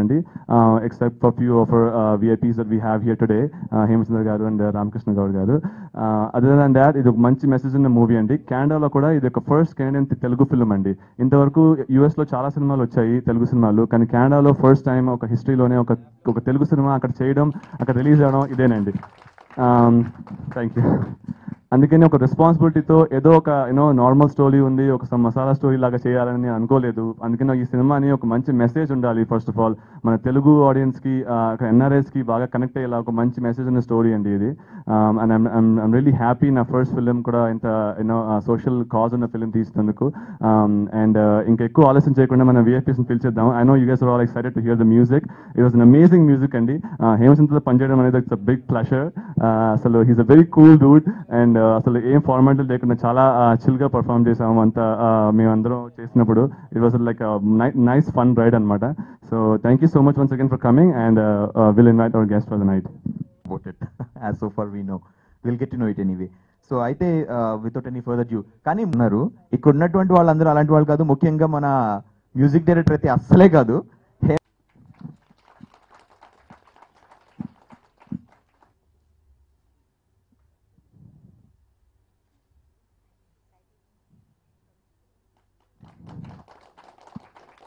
చేశానండి. Except for few of VIPs that we have here today, Hemachandra గారు and Ramakrishna Goud గారు. Other than that ఇది ఒక మంచి మెసేజ్ ఉన్న మూవీ అండి. కెనడాలో కూడా ఇది ఒక ఫస్ట్ కెనడియన్ తెలుగు ఫిల్మ్ అండి. ఇంతవరకు యుఎస్లో చాలా సినిమాలు వచ్చాయి తెలుగు సినిమాలు, కానీ కెనడాలో ఫస్ట్ టైం ఒక హిస్టరీలోనే ఒక తెలుగు సినిమా అక్కడ చేయడం, అక్కడ రిలీజ్ అవ్వడం ఇదేనండి. Thank you. అందుకని ఒక రెస్పాన్సిబిలిటీతో ఏదో ఒక నార్మల్ స్టోరీ ఉంది, ఒక మసాలా స్టోరీ లాగా చేయాలని నేను అనుకోలేదు. అందుకని ఈ సినిమాని ఒక మంచి మెసేజ్ ఉండాలి. ఫస్ట్ ఆఫ్ ఆల్ మన తెలుగు ఆడియన్స్కి, ఎన్ఆర్ఐస్కి బాగా కనెక్ట్ అయ్యేలా ఒక మంచి మెసేజ్ ఉన్న స్టోరీ అండి ఇది. అండ్ ఐమ్ రియలీ హ్యాపీ నా ఫస్ట్ ఫిలిం కూడా ఇంత సోషల్ కాజ్ ఉన్న ఫిలిం తీసినందుకు. అండ్ ఇంకా ఎక్కువ ఆలస్యం చేయకుండా మన విఎఫ్ఎస్ని పిలిచేద్దాం. I know you guys are all excited to hear the music. It was an amazing music అండి. హేమచంద్రతో పనిచేయడం అనేది ఇట్స్ అ బిగ్ ప్లెషర్. అసలు he's a very cool dude and అసలు ఏం ఫార్మాలిటీ లేకుండా చాలా చిల్గా పర్ఫామ్ చేసాము అంతా మేమందరం చేసినప్పుడు. It was like nice fun ride అనమాట. So thank you so much once again for coming and will invite our guest for the night. About it as so far we know, we'll get to know it anyway. So అయితే without any further due, కానీ ఉన్నారు ఇక్కడ ఉన్నటువంటి వాళ్ళందరూ అలాంటి వాళ్ళు కాదు. ముఖ్యంగా మన మ్యూజిక్ డైరెక్టర్ అయితే అస్సలే కాదు.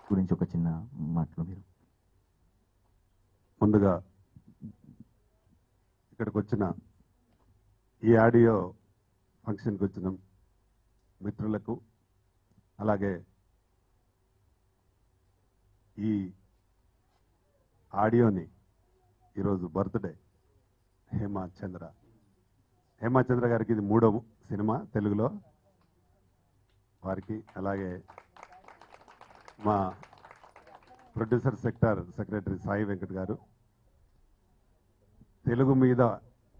గురించి ఒక చిన్న మాటలు మీరు. ముందుగా ఇక్కడికి వచ్చిన ఈ ఆడియో ఫంక్షన్కి వచ్చిన మిత్రులకు, అలాగే ఈ ఆడియోని ఈరోజు బర్త్డే హేమచంద్ర గారికి ఇది 3వ సినిమా తెలుగులో వారికి, అలాగే మా ప్రొడ్యూసర్ సెక్రటరీ సాయి వెంకట్ గారు, తెలుగు మీద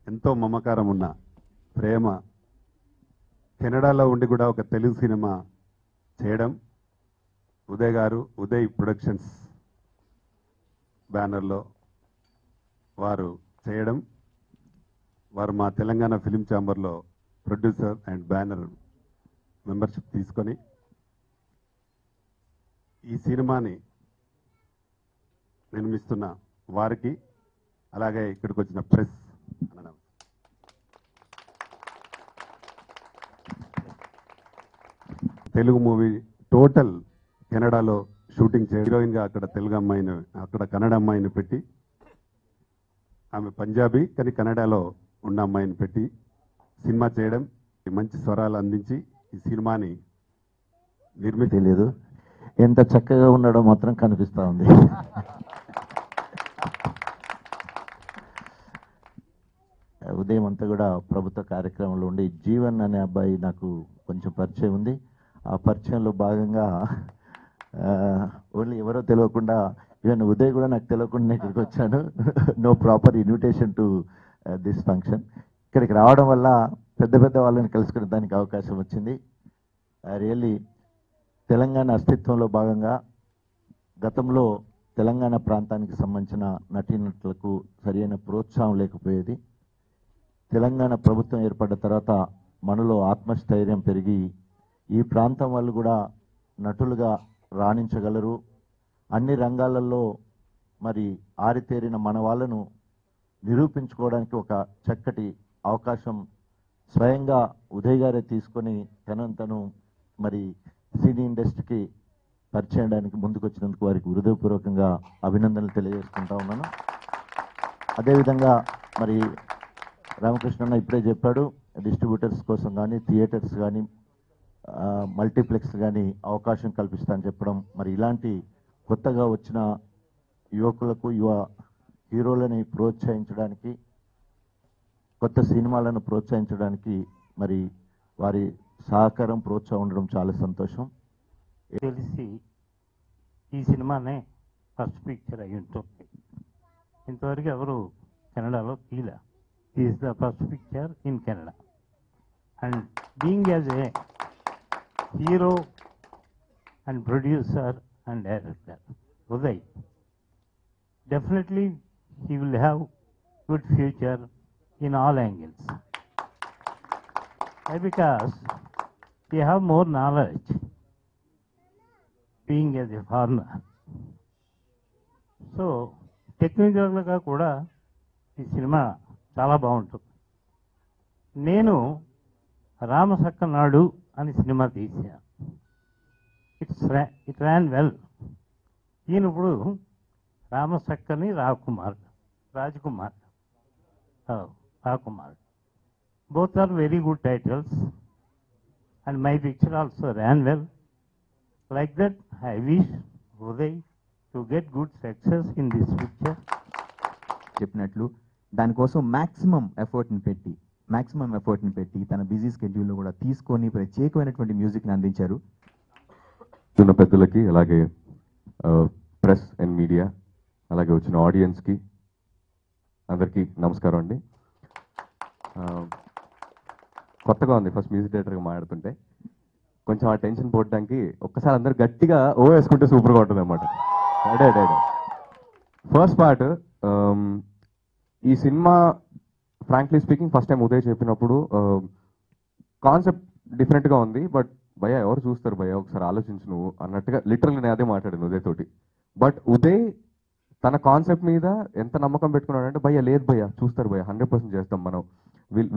ఎంతో మమకారం ఉన్న ప్రేమ, కెనడాలో ఉండి కూడా ఒక తెలుగు సినిమా చేయడం, ఉదయ్ గారు, ఉదయ్ ప్రొడక్షన్స్ బ్యానర్లో వారు చేయడం, వారు మా తెలంగాణ ఫిలిం ఛాంబర్లో ప్రొడ్యూసర్ అండ్ బ్యానర్ మెంబర్షిప్ తీసుకొని ఈ సినిమాని నిర్మిస్తున్న వారికి, అలాగే ఇక్కడికి వచ్చిన ప్రెస్ అనడం, తెలుగు మూవీ టోటల్ కెనడాలో షూటింగ్ హీరోయిన్గా అక్కడ తెలుగు అమ్మాయిని, అక్కడ కన్నడ అమ్మాయిని పెట్టి, ఆమె పంజాబీ కానీ కన్నడలో ఉన్న అమ్మాయిని పెట్టి సినిమా చేయడం, మంచి స్వరాలు అందించి ఈ సినిమాని తెలియదు ఎంత చక్కగా ఉండడం మాత్రం కనిపిస్తూ ఉంది. ఉదయం అంతా కూడా ప్రభుత్వ కార్యక్రమంలో ఉండి జీవన్ అనే అబ్బాయి నాకు కొంచెం పరిచయం ఉంది. ఆ పరిచయంలో భాగంగా ఓన్లీ ఎవరో తెలియకుండా, ఈవెన్ ఉదయ్ కూడా నాకు తెలియకుండా ఇక్కడికి వచ్చాను. No proper invitation to this function. ఇక్కడికి రావడం వల్ల పెద్ద పెద్ద వాళ్ళని కలుసుకునే దానికి అవకాశం వచ్చింది. రియల్లీ తెలంగాణ అస్తిత్వంలో భాగంగా గతంలో తెలంగాణ ప్రాంతానికి సంబంధించిన నటీనటులకు సరైన ప్రోత్సాహం లేకపోయేది. తెలంగాణ ప్రభుత్వం ఏర్పడ్డ తర్వాత మనలో ఆత్మస్థైర్యం పెరిగి ఈ ప్రాంతం వాళ్ళు కూడా నటులుగా రాణించగలరు, అన్ని రంగాలలో మరి ఆరితేరిన మన వాళ్ళను నిరూపించుకోవడానికి ఒక చక్కటి అవకాశం స్వయంగా ఉదయ్ గారే తీసుకొని తను మరి సినీ ఇండస్ట్రీకి పరిచయం చేయడానికి ముందుకు వచ్చినందుకు వారికి హృదయపూర్వకంగా అభినందనలు తెలియజేసుకుంటా ఉన్నాను. అదేవిధంగా మరి రామకృష్ణ ఇప్పుడే చెప్పాడు, డిస్ట్రిబ్యూటర్స్ కోసం కానీ, థియేటర్స్ కానీ, మల్టీప్లెక్స్ కానీ అవకాశం కల్పిస్తా అని చెప్పడం, మరి ఇలాంటి కొత్తగా వచ్చిన యువకులకు, యువ హీరోలని ప్రోత్సహించడానికి, కొత్త సినిమాలను ప్రోత్సహించడానికి మరి వారి సహకారం, ప్రోత్సాహం ఉండడం చాలా సంతోషం. తెలిసి ఈ సినిమానే ఫస్ట్ పిక్చర్ అయి ఉంటుంది. ఇంతవరకు ఎవరు కెనడాలో తీలా. Is the first picture in Canada. And being as a hero and producer and director Uday, definitely he will have good future in all angles. Why? Because he have more knowledge being as a foreigner. So టెక్నికల్గా కూడా ఈ cinema చాలా బాగుంటుంది. నేను రామసక్క నాడు అని సినిమా తీసా. It ran well. ఈయన ఇప్పుడు Ramasakkani Rakumar both are very good titles and my picture also ran well. Like that I wish Uday to get good success in this picture. చెప్పినట్లు దానికోసం మాక్సిమం ఎఫర్ట్ని పెట్టి తన బిజీ స్కెడ్యూల్లో కూడా తీసుకొని ప్రత్యేకమైనటువంటి మ్యూజిక్ని అందించారు. ఉన్న పెద్దలకి, అలాగే ప్రెస్ అండ్ మీడియా, అలాగే వచ్చిన ఆడియన్స్కి అందరికీ నమస్కారం అండి. కొత్తగా ఉంది ఫస్ట్ మ్యూజిక్ డైరెక్టర్గా మాట్లాడుతుంటే. కొంచెం ఆ టెన్షన్ పోవడానికి ఒక్కసారి అందరు గట్టిగా ఓ వేసుకుంటే సూపర్గా ఉంటుంది అనమాట. అడే ఫస్ట్ పార్ట్. ఈ cinema frankly speaking first time Uday చెప్పినప్పుడు కాన్సెప్ట్ డిఫరెంట్గా ఉంది. బట్ భయ్యా ఎవరు చూస్తారు భయ్యా, ఒకసారి ఆలోచించు నువ్వు అన్నట్టుగా లిటరల్గా నేను అదే మాట్లాడాను ఉదయ్ తోటి. బట్ ఉదయ్ తన కాన్సెప్ట్ మీద ఎంత నమ్మకం పెట్టుకున్నాడంటే, భయ్యా లేదు భయ్యా చూస్తారు భయ్యా, 100% చేస్తాం మనం,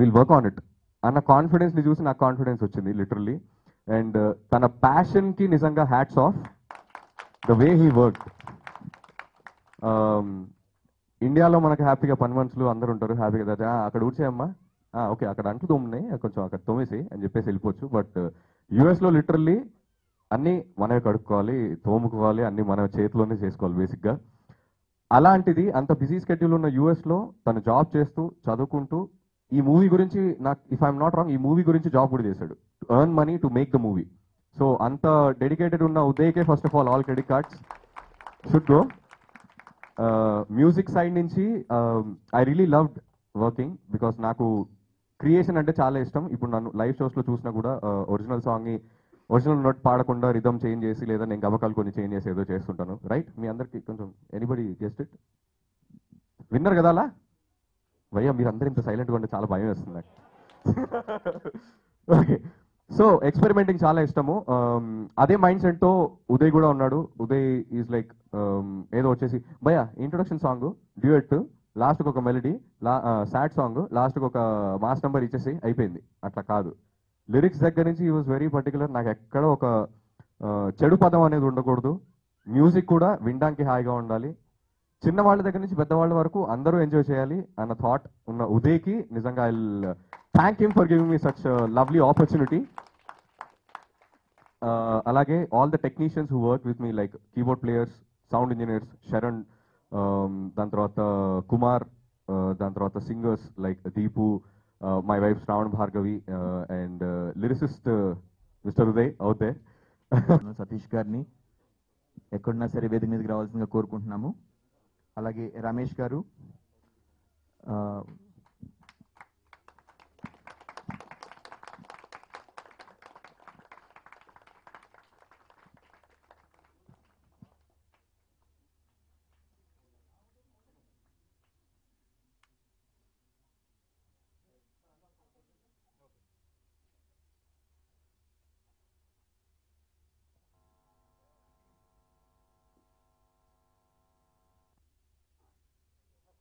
విల్ వర్క్ ఆన్ ఇట్ అన్న కాన్ఫిడెన్స్ని చూసి నాకు కాన్ఫిడెన్స్ వచ్చింది లిటరల్లీ. అండ్ తన ప్యాషన్కి నిజంగా hats off, the way he work. ఇండియాలో మనకు హ్యాపీగా పని మనుషులు అందరూ ఉంటారు, హ్యాపీగా అక్కడ ఊడ్చేయమ్మా, ఓకే అక్కడ అంట్లు తోమున్నాయి కొంచెం అక్కడ తోమేసి అని చెప్పేసి వెళ్ళిపోవచ్చు. బట్ యూఎస్లో లిటరల్లీ అన్నీ మనమే కడుక్కోవాలి, తోముకోవాలి, అన్నీ మన చేతిలోనే చేసుకోవాలి బేసిక్గా. అలాంటిది అంత బిజీ స్కెడ్యూల్ ఉన్న యూఎస్లో తను జాబ్ చేస్తూ చదువుకుంటూ ఈ మూవీ గురించి, నాకు ఇఫ్ ఐఎమ్ నాట్ రాంగ్, ఈ మూవీ గురించి జాబ్ కూడా చేశాడు, to earn money to make the movie. So అంత డెడికేటెడ్ ఉన్న ఉదయ్కే first of all credit cards should go. Music side నుంచి I really loved working, because నాకు క్రియేషన్ అంటే చాలా ఇష్టం. ఇప్పుడు నన్ను లైవ్ షోస్లో చూసినా కూడా ఒరిజినల్ సాంగ్ని ఒరిజినల్ నోట్ పాడకుండా రిథమ్ చేంజ్ చేసి, లేదా నేను గమకాలు కొన్ని చేంజ్ చేసి ఏదో చేస్తుంటాను. రైట్, మీ అందరికి కొంచెం ఎనీబడి గెస్ట్ ఇట్ విన్నర్ కదా అలా భయ్యా, మీరు అందరూ ఇంత సైలెంట్గా ఉంటే చాలా భయం వేస్తుంది నాకు. ఓకే, సో ఎక్స్పెరిమెంటింగ్ చాలా ఇష్టము. అదే మైండ్ సెట్తో ఉదయ్ కూడా ఉన్నాడు. ఉదయ్ ఈజ్ లైక్ ఏదో వచ్చేసి భయ్యా ఇంట్రొడక్షన్ సాంగ్, డ్యూయట్, లాస్ట్కి ఒక మెలడీ, సాడ్ సాంగ్, లాస్ట్కి ఒక మాస్ నెంబర్ ఇచ్చేసి అయిపోయింది. అట్లా కాదు, లిరిక్స్ దగ్గర నుంచి ఈ వాజ్ వెరీ పర్టికులర్. నాకు ఎక్కడ ఒక చెడు పదం అనేది ఉండకూడదు. మ్యూజిక్ కూడా వినడానికి హాయిగా ఉండాలి. చిన్నవాళ్ళ దగ్గర నుంచి పెద్దవాళ్ళ వరకు అందరూ ఎంజాయ్ చేయాలి అన్న థాట్ ఉన్న ఉదయ్కి నిజంగా I will thank him for giving me such lovely opportunity. అలాగే all the technicians who work with me, like keyboard players, sound engineers Sharan, దాని తర్వాత కుమార్, దాని తర్వాత singers like Deepu, my wife Shravan Bhargavi, and lyricist mister Uday out there. Satish గారిని ఎక్కడున్నా సరే వేదిక మీదకి రావాల్సిందిగా కోరుకుంటున్నాము. అలాగే రమేష్ గారు,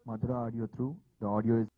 Madhura Audio through. The audio is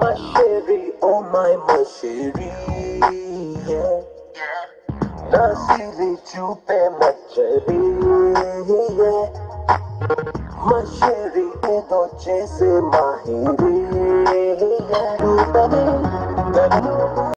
Mashiri, oh my mashiri, yeah. Nasiri chupe machari, yeah. Mashiri, do chase mahiri, yeah.